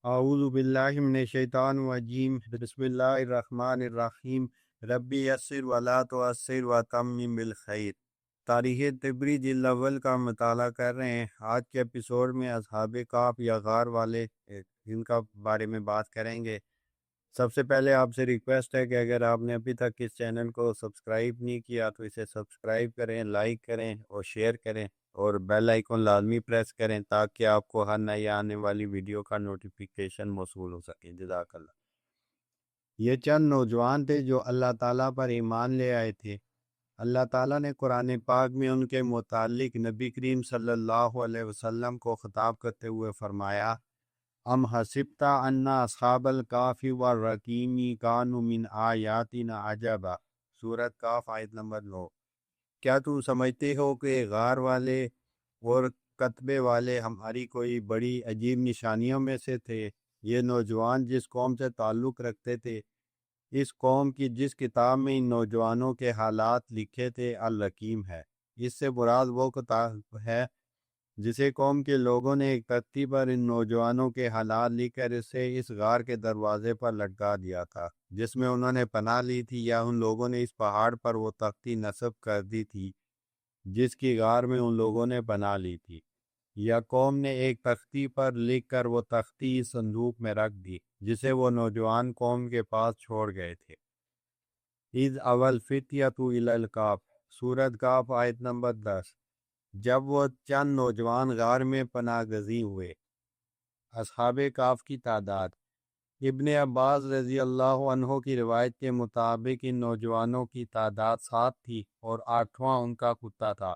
اعوذ باللہ من الشیطان الرجیم بسم اللہ الرحمن الرحیم ربی یسر ولا تعسر وتمم بالخیر۔ تاریخ طبری جلد اول کا مطالعہ کر رہے ہیں۔ آج کے ایپیسوڈ میں اصحاب کہف یا غار والے ان کا بارے میں بات کریں گے۔ سب سے پہلے آپ سے ریکویسٹ ہے کہ اگر آپ نے ابھی تک اس چینل کو سبسکرائب نہیں کیا تو اسے سبسکرائب کریں، لائک کریں اور شیئر کریں اور بیل آئیکن لازمی پریس کریں تاکہ آپ کو ہر نئی آنے والی ویڈیو کا نوٹیفیکیشن موصول ہو سکے۔ جزاک اللہ۔ یہ چند نوجوان تھے جو اللہ تعالیٰ پر ایمان لے آئے تھے۔ اللہ تعالیٰ نے قرآن پاک میں ان کے متعلق نبی کریم صلی اللہ علیہ وسلم کو خطاب کرتے ہوئے فرمایا، ام حسبت ان اصحاب الکاف والرقیم کانوا من آیاتنا عجبا، سورۃ کاف آیت نمبر 9۔ کیا تم سمجھتے ہو کہ غار والے اور کتبے والے ہماری کوئی بڑی عجیب نشانیوں میں سے تھے؟ یہ نوجوان جس قوم سے تعلق رکھتے تھے، اس قوم کی جس کتاب میں ان نوجوانوں کے حالات لکھے تھے، الرقیم ہے۔ اس سے مراد وہ کتاب ہے جسے قوم کے لوگوں نے ایک تختی پر ان نوجوانوں کے حالات لکھ کر اسے اس غار کے دروازے پر لٹکا دیا تھا جس میں انہوں نے پناہ لی تھی، یا ان لوگوں نے اس پہاڑ پر وہ تختی نصب کر دی تھی جس کی غار میں ان لوگوں نے پناہ لی تھی، یا قوم نے ایک تختی پر لکھ کر وہ تختی اس صندوق میں رکھ دی جسے وہ نوجوان قوم کے پاس چھوڑ گئے تھے۔ اذ اول فتیۃ الی الکاف، سورۃ کاف آیت نمبر 10۔ جب وہ چند نوجوان غار میں پناہ گزین ہوئے۔ اصحاب کہف کی تعداد۔ ابن عباس رضی اللہ عنہ کی روایت کے مطابق ان نوجوانوں کی تعداد 7 تھی اور 8واں ان کا کتا تھا۔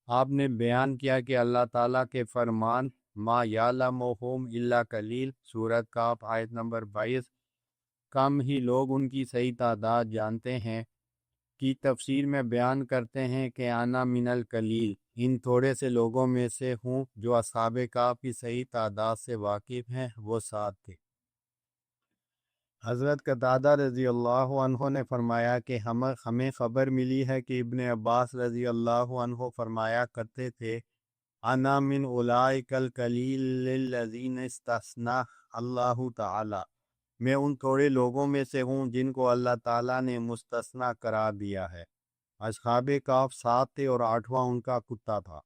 آپ نے بیان کیا کہ اللہ تعالیٰ کے فرمان ما یعلمہم الا قلیل، سورۃ کاف آیت نمبر 22، کم ہی لوگ ان کی صحیح تعداد جانتے ہیں، کی تفسیر میں بیان کرتے ہیں کہ انا من القلیل، ان تھوڑے سے لوگوں میں سے ہوں جو اصحاب کہف کی صحیح تعداد سے واقف ہیں، وہ 7 تھے۔ حضرت قتادہ رضی اللہ عنہ نے فرمایا کہ ہمیں خبر ملی ہے کہ ابن عباس رضی اللہ عنہ فرمایا کرتے تھے، انا من اولئک القلیل الذین استثنى اللہ تعالی، میں ان تھوڑے لوگوں میں سے ہوں جن کو اللہ تعالیٰ نے مستثنیٰ قرار دیا ہے۔ اصحاب کہف 7 تھے اور 8واں ان کا کتا تھا۔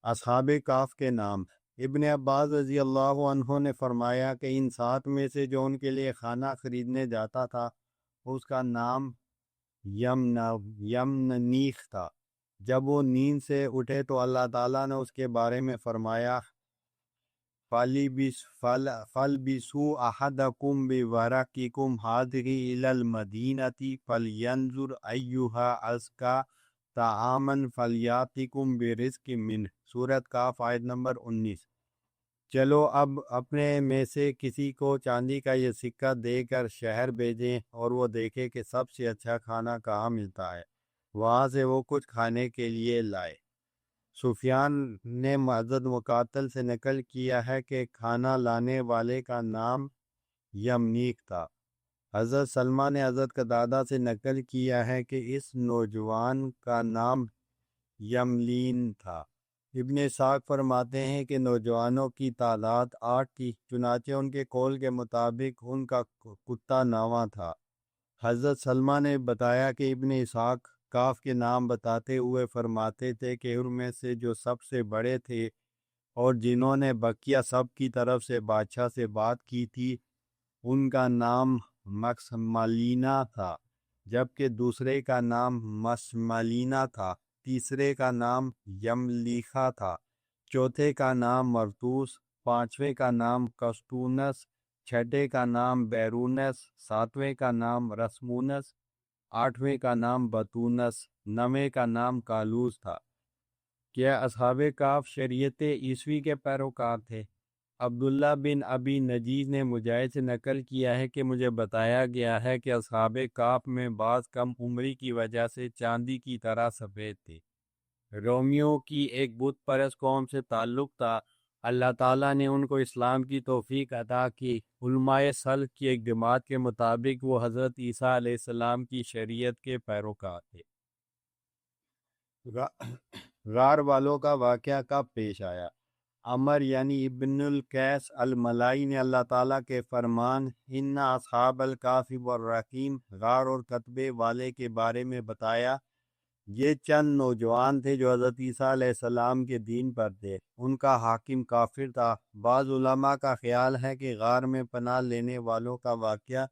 اصحاب کہف کے نام۔ ابن عباس رضی اللہ عنہ نے فرمایا کہ ان 7 میں سے جو ان کے لیے کھانا خریدنے جاتا تھا اس کا نام یمنیخ تھا۔ جب وہ نیند سے اٹھے تو اللہ تعالیٰ نے اس کے بارے میں فرمایا، فَلْبِسُوا أَحَدَكُمْ بِوَرَقِكُمْ هَٰذِهِ إِلَى الْمَدِينَةِ فَلْيَنظُرْ أَيُّهَا أَزْكَىٰ طَعَامًا فَلْيَأْتِكُمْ بِرِزْقٍ مِّنْهُ، سورۃ کاف آیت نمبر 19۔ چلو اب اپنے میں سے کسی کو چاندی کا یہ سکہ دے کر شہر بھیجیں اور وہ دیکھے کہ سب سے اچھا کھانا کہاں ملتا ہے، وہاں سے وہ کچھ کھانے کے لیے لائے۔ سفیان نے معزز مقاتل سے نقل کیا ہے کہ کھانا لانے والے کا نام یمنیک تھا۔ حضرت سلمہ نے حضرت قتادہ سے نقل کیا ہے کہ اس نوجوان کا نام یملین تھا۔ ابن اسحاق فرماتے ہیں کہ نوجوانوں کی تعداد 8 تھی، چنانچہ ان کے قول کے مطابق ان کا کتا 9واں تھا۔ حضرت سلمہ نے بتایا کہ ابن اسحاق کاف کے نام بتاتے ہوئے فرماتے تھے کہ ان میں سے جو سب سے بڑے تھے اور جنہوں نے بقیہ سب کی طرف سے بادشاہ سے بات کی تھی، ان کا نام مکسملینا تھا، جبکہ دوسرے کا نام مسملینا تھا، تیسرے کا نام یملیخا تھا، چوتھے کا نام مرتوس، پانچویں کا نام کسٹونس، چھٹے کا نام بیرونس، ساتویں کا نام رسمونس، آٹھویں کا نام بطونس، نویں کا نام کالوس تھا۔ کیا اصحاب کہف شریعت عیسوی کے پیروکار تھے؟ عبداللہ بن ابی نجیح نے مجاہد سے نقل کیا ہے کہ مجھے بتایا گیا ہے کہ اصحاب کہف میں بعض کم عمری کی وجہ سے چاندی کی طرح سفید تھے۔ رومیوں کی ایک بت پرست قوم سے تعلق تھا۔ اللہ تعالیٰ نے ان کو اسلام کی توفیق عطا کی۔ علماء سلف کی ایک جماعت کے مطابق وہ حضرت عیسیٰ علیہ السلام کی شریعت کے پیروکار تھے۔ غار والوں کا واقعہ کب پیش آیا؟ عمر یعنی ابن القیس الملائی نے اللہ تعالیٰ کے فرمان ان اصحاب الکہف والرقیم غار اور کتبے والے کے بارے میں بتایا۔ یہ چند نوجوان تھے جو حضرت عیسیٰ علیہ السلام کے دین پر تھے۔ ان کا حاکم کافر تھا۔ بعض علماء کا خیال ہے کہ غار میں پناہ لینے والوں کا واقعہ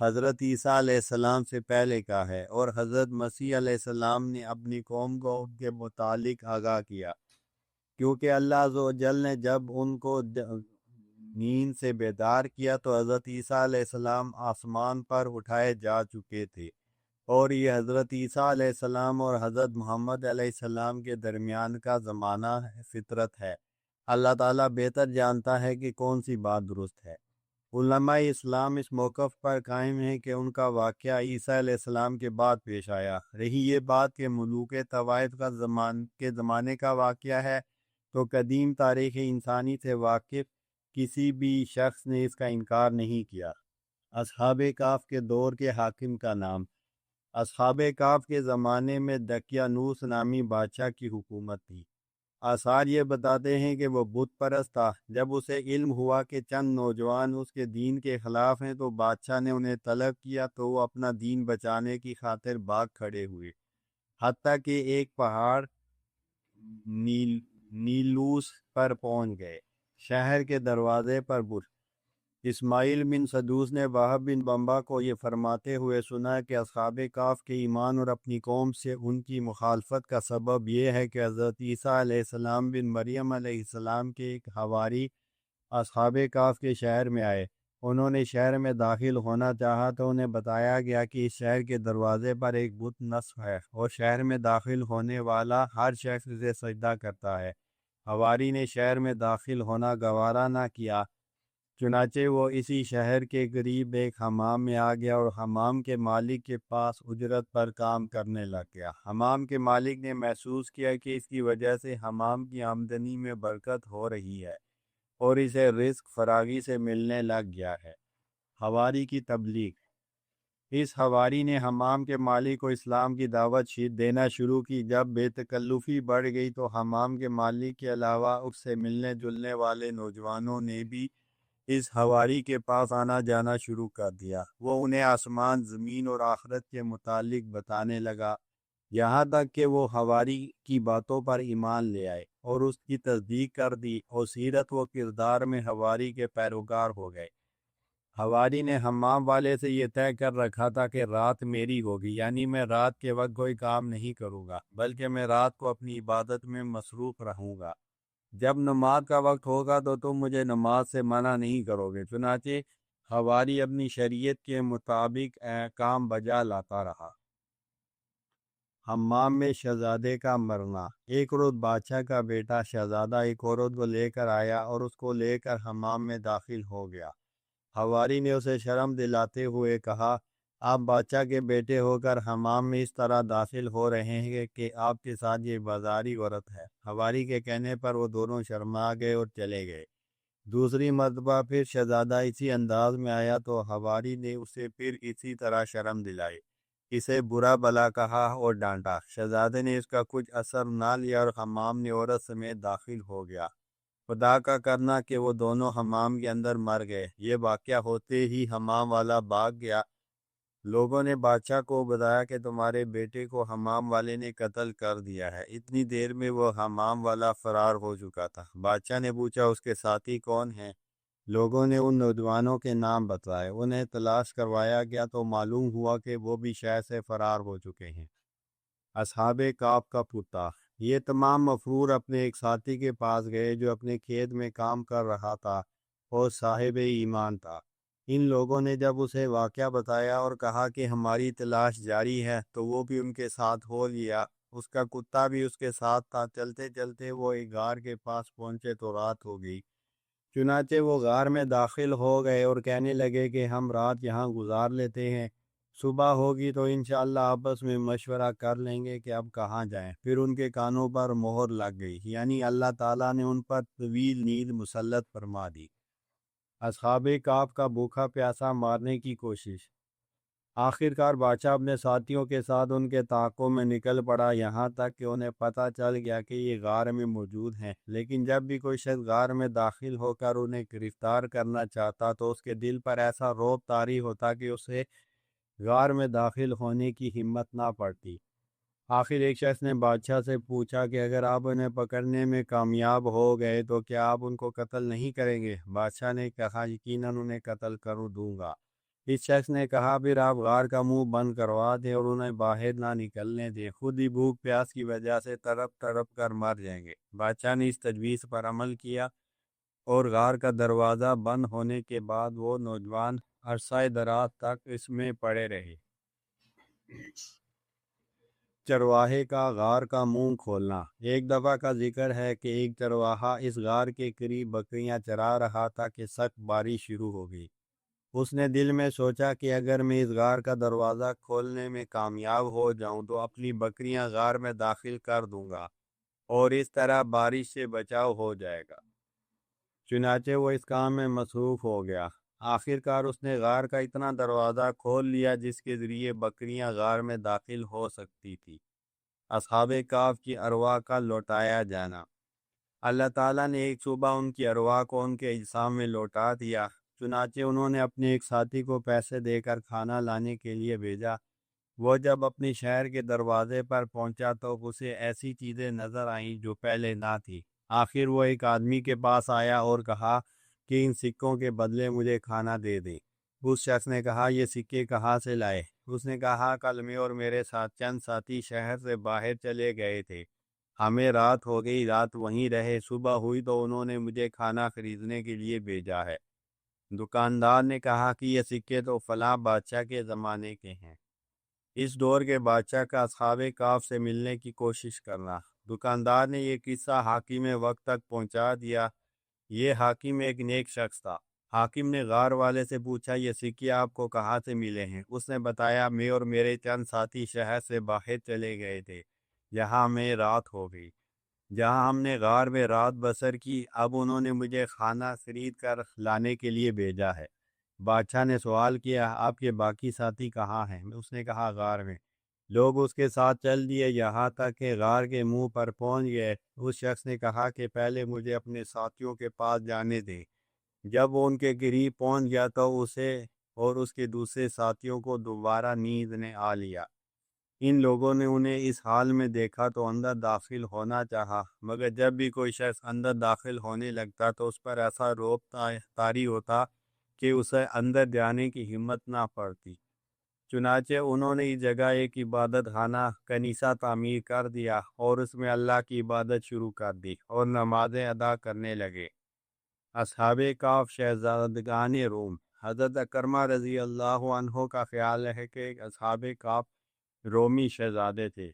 حضرت عیسیٰ علیہ السلام سے پہلے کا ہے، اور حضرت مسیح علیہ السلام نے اپنی قوم کو ان کے متعلق آگاہ کیا، کیونکہ اللہ عز و جل نے جب ان کو نیند سے بیدار کیا تو حضرت عیسیٰ علیہ السلام آسمان پر اٹھائے جا چکے تھے، اور یہ حضرت عیسیٰ علیہ السلام اور حضرت محمد علیہ السلام کے درمیان کا زمانہ فطرت ہے۔ اللہ تعالیٰ بہتر جانتا ہے کہ کون سی بات درست ہے۔ علماء اسلام اس موقف پر قائم ہیں کہ ان کا واقعہ عیسیٰ علیہ السلام کے بعد پیش آیا۔ رہی یہ بات کہ ملوک طوائف کے زمانے کا واقعہ ہے، تو قدیم تاریخ انسانی سے واقف کسی بھی شخص نے اس کا انکار نہیں کیا۔ اصحاب کہف کے دور کے حاکم کا نام۔ اصحاب کہف کے زمانے میں دقیانوس نامی بادشاہ کی حکومت تھی۔ آثار یہ بتاتے ہیں کہ وہ بت پرست تھا۔ جب اسے علم ہوا کہ چند نوجوان اس کے دین کے خلاف ہیں تو بادشاہ نے انہیں طلب کیا، تو وہ اپنا دین بچانے کی خاطر بھاگ کھڑے ہوئے، حتیٰ کہ ایک پہاڑ نیلوس پر پہنچ گئے۔ شہر کے دروازے پر اسماعیل بن سدوس نے وہب بن بمبا کو یہ فرماتے ہوئے سنا کہ اصحاب کہف کے ایمان اور اپنی قوم سے ان کی مخالفت کا سبب یہ ہے کہ حضرت عیسیٰ علیہ السلام بن مریم علیہ السلام کے ایک حواری اصحاب کہف کے شہر میں آئے۔ انہوں نے شہر میں داخل ہونا چاہا تو انہیں بتایا گیا کہ اس شہر کے دروازے پر ایک بت نصب ہے، اور شہر میں داخل ہونے والا ہر شخص اسے سجدہ کرتا ہے۔ حواری نے شہر میں داخل ہونا گوارا نہ کیا، چنانچہ وہ اسی شہر کے قریب ایک حمام میں آ گیا اور حمام کے مالک کے پاس اجرت پر کام کرنے لگ گیا۔ حمام کے مالک نے محسوس کیا کہ اس کی وجہ سے حمام کی آمدنی میں برکت ہو رہی ہے اور اسے رزق فراگی سے ملنے لگ گیا ہے۔ حواری کی تبلیغ۔ اس حواری نے حمام کے مالک کو اسلام کی دعوت دینا شروع کی۔ جب بے تکلفی بڑھ گئی تو حمام کے مالک کے علاوہ اس سے ملنے جلنے والے نوجوانوں نے بھی اس حواری کے پاس آنا جانا شروع کر دیا۔ وہ انہیں آسمان، زمین اور آخرت کے متعلق بتانے لگا، یہاں تک کہ وہ حواری کی باتوں پر ایمان لے آئے اور اس کی تصدیق کر دی، اور سیرت و کردار میں حواری کے پیروکار ہو گئے۔ حواری نے حمام والے سے یہ طے کر رکھا تھا کہ رات میری ہوگی، یعنی میں رات کے وقت کوئی کام نہیں کروں گا، بلکہ میں رات کو اپنی عبادت میں مصروف رہوں گا۔ جب نماز کا وقت ہوگا تو تم مجھے نماز سے منع نہیں کرو گے۔ چنانچہ حواری اپنی شریعت کے مطابق کام بجا لاتا رہا۔ حمام میں شہزادے کا مرنا۔ ایک روز بادشاہ کا بیٹا شہزادہ ایک عورت کو لے کر آیا اور اس کو لے کر حمام میں داخل ہو گیا۔ حواری نے اسے شرم دلاتے ہوئے کہا، آپ بادشاہ کے بیٹے ہو کر حمام میں اس طرح داخل ہو رہے ہیں کہ آپ کے ساتھ یہ بازاری عورت ہے۔ حواری کے کہنے پر وہ دونوں شرما گئے اور چلے گئے۔ دوسری مرتبہ پھر شہزادہ اسی انداز میں آیا تو حواری نے اسے پھر اسی طرح شرم دلائی، اسے برا بلا کہا اور ڈانٹا۔ شہزادے نے اس کا کچھ اثر نہ لیا اور حمام میں عورت سمیت داخل ہو گیا۔ خدا کا کرنا کہ وہ دونوں حمام کے اندر مر گئے۔ یہ واقعہ ہوتے ہی حمام والا بھاگ گیا۔ لوگوں نے بادشاہ کو بتایا کہ تمہارے بیٹے کو حمام والے نے قتل کر دیا ہے۔ اتنی دیر میں وہ حمام والا فرار ہو چکا تھا۔ بادشاہ نے پوچھا اس کے ساتھی کون ہیں؟ لوگوں نے ان نوجوانوں کے نام بتائے۔ انہیں تلاش کروایا گیا تو معلوم ہوا کہ وہ بھی شہر سے فرار ہو چکے ہیں۔ اصحاب کہف کا پتا۔ یہ تمام مفرور اپنے ایک ساتھی کے پاس گئے جو اپنے کھیت میں کام کر رہا تھا اور صاحب ایمان تھا۔ ان لوگوں نے جب اسے واقعہ بتایا اور کہا کہ ہماری تلاش جاری ہے تو وہ بھی ان کے ساتھ ہو لیا۔ اس کا کتا بھی اس کے ساتھ تھا۔ چلتے چلتے وہ ایک غار کے پاس پہنچے تو رات ہو گئی۔ چنانچہ وہ غار میں داخل ہو گئے اور کہنے لگے کہ ہم رات یہاں گزار لیتے ہیں، صبح ہوگی تو انشاءاللہ آپس میں مشورہ کر لیں گے کہ اب کہاں جائیں۔ پھر ان کے کانوں پر مہر لگ گئی، یعنی اللہ تعالیٰ نے ان پر طویل نیند مسلط فرما دی۔ اصحاب کہف کا بھوکا پیاسا مارنے کی کوشش۔ آخر کار بادشاہ اپنے ساتھیوں کے ساتھ ان کے تعاقب میں نکل پڑا، یہاں تک کہ انہیں پتہ چل گیا کہ یہ غار میں موجود ہیں۔ لیکن جب بھی کوئی شخص غار میں داخل ہو کر انہیں گرفتار کرنا چاہتا تو اس کے دل پر ایسا رعب طاری ہوتا کہ اسے غار میں داخل ہونے کی ہمت نہ پڑتی۔ آخر ایک شخص نے بادشاہ سے پوچھا کہ اگر آپ انہیں پکڑنے میں کامیاب ہو گئے تو کیا آپ ان کو قتل نہیں کریں گے؟ بادشاہ نے کہا یقیناً انہیں قتل کر دوں گا۔ اس شخص نے کہا پھر آپ غار کا منہ بند کروا دیں اور انہیں باہر نہ نکلنے دیں، خود ہی بھوک پیاس کی وجہ سے تڑپ تڑپ کر مر جائیں گے۔ بادشاہ نے اس تجویز پر عمل کیا اور غار کا دروازہ بند ہونے کے بعد وہ نوجوان عرصہ دراز تک اس میں پڑے رہے۔ چرواہے کا غار کا منہ کھولنا۔ ایک دفعہ کا ذکر ہے کہ ایک چرواہا اس غار کے قریب بکریاں چرا رہا تھا کہ سخت بارش شروع ہو گئی۔ اس نے دل میں سوچا کہ اگر میں اس غار کا دروازہ کھولنے میں کامیاب ہو جاؤں تو اپنی بکریاں غار میں داخل کر دوں گا اور اس طرح بارش سے بچاؤ ہو جائے گا۔ چنانچہ وہ اس کام میں مصروف ہو گیا۔ آخر کار اس نے غار کا اتنا دروازہ کھول لیا جس کے ذریعے بکریاں غار میں داخل ہو سکتی تھی۔ اصحاب کہف کی ارواح کا لوٹایا جانا۔ اللہ تعالیٰ نے ایک صبح ان کی ارواح کو ان کے اجسام میں لوٹا دیا۔ چنانچہ انہوں نے اپنے ایک ساتھی کو پیسے دے کر کھانا لانے کے لیے بھیجا۔ وہ جب اپنے شہر کے دروازے پر پہنچا تو اسے ایسی چیزیں نظر آئیں جو پہلے نہ تھی۔ آخر وہ ایک آدمی کے پاس آیا اور کہا کہ ان سکوں کے بدلے مجھے کھانا دے دیں۔ اس شخص نے کہا یہ سکے کہاں سے لائے؟ اس نے کہا کل میں اور میرے ساتھ چند ساتھی شہر سے باہر چلے گئے تھے، ہمیں رات ہو گئی، رات وہیں رہے، صبح ہوئی تو انہوں نے مجھے کھانا خریدنے کے لیے بھیجا ہے۔ دکاندار نے کہا کہ یہ سکے تو فلاں بادشاہ کے زمانے کے ہیں، اس دور کے بادشاہ کا اصحاب کہف سے ملنے کی کوشش کرنا۔ دکاندار نے یہ قصہ حاکم وقت تک پہنچا دیا۔ یہ حاکم ایک نیک شخص تھا۔ حاکم نے غار والے سے پوچھا یہ سکے آپ کو کہاں سے ملے ہیں؟ اس نے بتایا میں اور میرے چند ساتھی شہر سے باہر چلے گئے تھے، یہاں میں رات ہو گئی، جہاں ہم نے غار میں رات بسر کی، اب انہوں نے مجھے کھانا خرید کر لانے کے لیے بھیجا ہے۔ بادشاہ نے سوال کیا آپ کے باقی ساتھی کہاں ہیں؟ اس نے کہا غار میں۔ لوگ اس کے ساتھ چل دیے یہاں تک کہ غار کے منہ پر پہنچ گئے۔ اس شخص نے کہا کہ پہلے مجھے اپنے ساتھیوں کے پاس جانے دیں۔ جب وہ ان کے قریب پہنچ گیا تو اسے اور اس کے دوسرے ساتھیوں کو دوبارہ نیند نے آ لیا۔ ان لوگوں نے انہیں اس حال میں دیکھا تو اندر داخل ہونا چاہا، مگر جب بھی کوئی شخص اندر داخل ہونے لگتا تو اس پر ایسا رعب طاری ہوتا کہ اسے اندر جانے کی ہمت نہ پڑتی۔ چنانچہ انہوں نے اس جگہ ایک عبادت خانہ کنیسہ تعمیر کر دیا اور اس میں اللہ کی عبادت شروع کر دی اور نمازیں ادا کرنے لگے۔ اصحاب کہف شہزادگان روم۔ حضرت اکرمہ رضی اللہ عنہ کا خیال ہے کہ اصحاب کہف رومی شہزادے تھے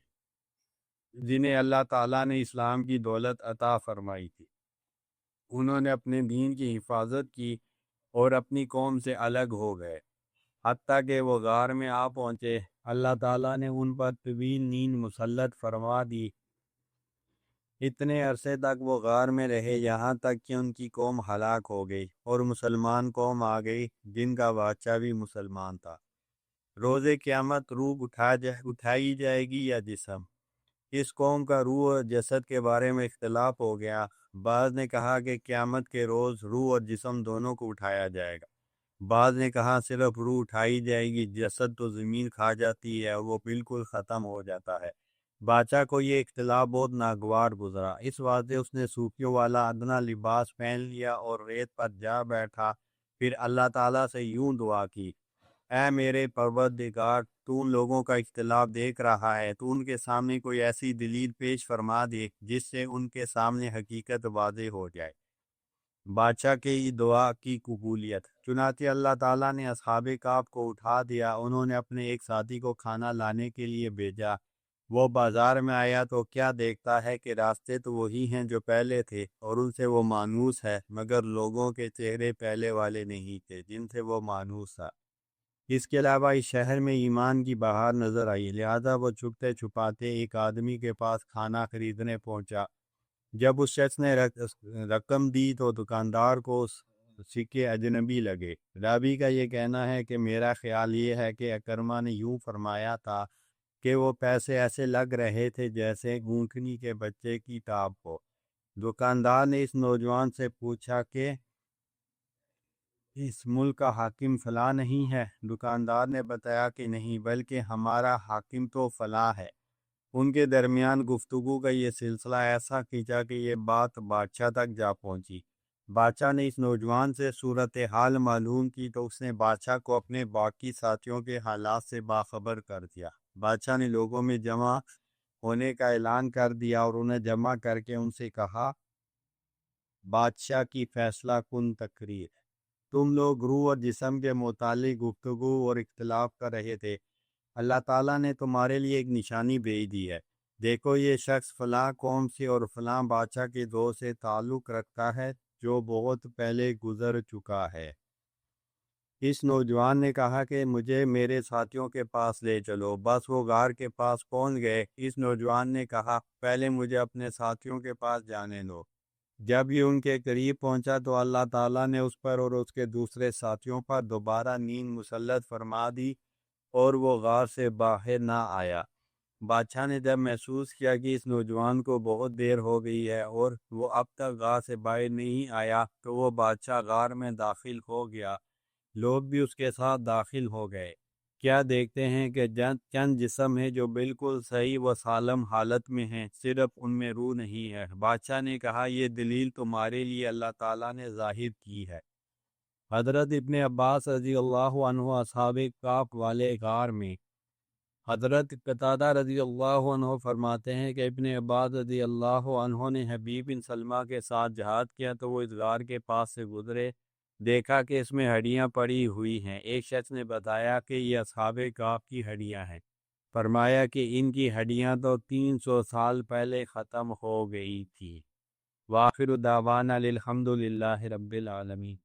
جنہیں اللہ تعالیٰ نے اسلام کی دولت عطا فرمائی تھی۔ انہوں نے اپنے دین کی حفاظت کی اور اپنی قوم سے الگ ہو گئے، حتیٰ کہ وہ غار میں آ پہنچے۔ اللہ تعالیٰ نے ان پر طویل نیند مسلط فرما دی۔ اتنے عرصے تک وہ غار میں رہے یہاں تک کہ ان کی قوم ہلاک ہو گئی اور مسلمان قوم آ گئی جن کا بادشاہ بھی مسلمان تھا۔ روز قیامت روح اٹھائی جائے گی یا جسم؟ اس قوم کا روح اور جسد کے بارے میں اختلاف ہو گیا۔ بعض نے کہا کہ قیامت کے روز روح اور جسم دونوں کو اٹھایا جائے گا۔ بعض نے کہا صرف روح اٹھائی جائے گی، جسد تو زمین کھا جاتی ہے اور وہ بالکل ختم ہو جاتا ہے۔ بادشاہ کو یہ اختلاف بہت ناگوار گزرا، اس واسطے اس نے صوفیوں والا ادنا لباس پہن لیا اور ریت پر جا بیٹھا۔ پھر اللہ تعالیٰ سے یوں دعا کی، اے میرے پروردگار، تو ان لوگوں کا اختلاف دیکھ رہا ہے، تو ان کے سامنے کوئی ایسی دلیل پیش فرما دے جس سے ان کے سامنے حقیقت واضح ہو جائے۔ بادشاہ کی دعا کی قبولیت۔ چنانچہ اللہ تعالیٰ نے اصحاب کہف کو اٹھا دیا۔ انہوں نے اپنے ایک ساتھی کو کھانا لانے کے لیے بھیجا۔ وہ بازار میں آیا تو کیا دیکھتا ہے کہ راستے تو وہی ہیں جو پہلے تھے اور ان سے وہ مانوس ہے، مگر لوگوں کے چہرے پہلے والے نہیں تھے جن سے وہ مانوس تھا۔ اس کے علاوہ اس شہر میں ایمان کی بہار نظر آئی، لہذا وہ چھپتے چھپاتے ایک آدمی کے پاس کھانا خریدنے پہنچا۔ جب اس شخص نے رقم دی تو دکاندار کو سکے اجنبی لگے۔ راوی کا یہ کہنا ہے کہ میرا خیال یہ ہے کہ اکرمہ نے یوں فرمایا تھا کہ وہ پیسے ایسے لگ رہے تھے جیسے اونٹنی کے بچے کی ٹاپ ہو۔ دکاندار نے اس نوجوان سے پوچھا کہ اس ملک کا حاکم فلاں نہیں ہے؟ دکاندار نے بتایا کہ نہیں، بلکہ ہمارا حاکم تو فلاں ہے۔ ان کے درمیان گفتگو کا یہ سلسلہ ایسا کھینچا کہ یہ بات بادشاہ تک جا پہنچی۔ بادشاہ نے اس نوجوان سے صورتحال معلوم کی تو اس نے بادشاہ کو اپنے باقی ساتھیوں کے حالات سے باخبر کر دیا۔ بادشاہ نے لوگوں میں جمع ہونے کا اعلان کر دیا اور انہیں جمع کر کے ان سے کہا، بادشاہ کی فیصلہ کن تقریر، تم لوگ روح اور جسم کے متعلق گفتگو اور اختلاف کر رہے تھے۔ اللہ تعالیٰ نے تمہارے لیے ایک نشانی بھیج دی ہے۔ دیکھو، یہ شخص فلاں قوم سے اور فلاں بادشاہ کے دور سے تعلق رکھتا ہے جو بہت پہلے گزر چکا ہے۔ اس نوجوان نے کہا کہ مجھے میرے ساتھیوں کے پاس لے چلو۔ بس وہ غار کے پاس پہنچ گئے۔ اس نوجوان نے کہا، پہلے مجھے اپنے ساتھیوں کے پاس جانے دو۔ جب یہ ان کے قریب پہنچا تو اللہ تعالیٰ نے اس پر اور اس کے دوسرے ساتھیوں پر دوبارہ نیند مسلط فرما دی اور وہ غار سے باہر نہ آیا۔ بادشاہ نے جب محسوس کیا کہ اس نوجوان کو بہت دیر ہو گئی ہے اور وہ اب تک غار سے باہر نہیں آیا تو وہ بادشاہ غار میں داخل ہو گیا۔ لوگ بھی اس کے ساتھ داخل ہو گئے۔ کیا دیکھتے ہیں کہ چند جسم ہیں جو بالکل صحیح و سالم حالت میں ہیں، صرف ان میں روح نہیں ہے۔ بادشاہ نے کہا، یہ دلیل تمہارے لیے اللہ تعالیٰ نے ظاہر کی ہے۔ حضرت ابن عباس رضی اللہ عنہ اصحاب کہف والے غار میں۔ حضرت قتادہ رضی اللہ عنہ فرماتے ہیں کہ ابن عباس رضی اللہ عنہ نے حبیب بن سلمہ کے ساتھ جہاد کیا تو وہ اس غار کے پاس سے گزرے، دیکھا کہ اس میں ہڈیاں پڑی ہوئی ہیں۔ ایک شخص نے بتایا کہ یہ اصحاب کہف کی ہڈیاں ہیں۔ فرمایا کہ ان کی ہڈیاں تو 300 سال پہلے ختم ہو گئی تھی۔ وآخر دعوانا الحمد للہ رب العالمین۔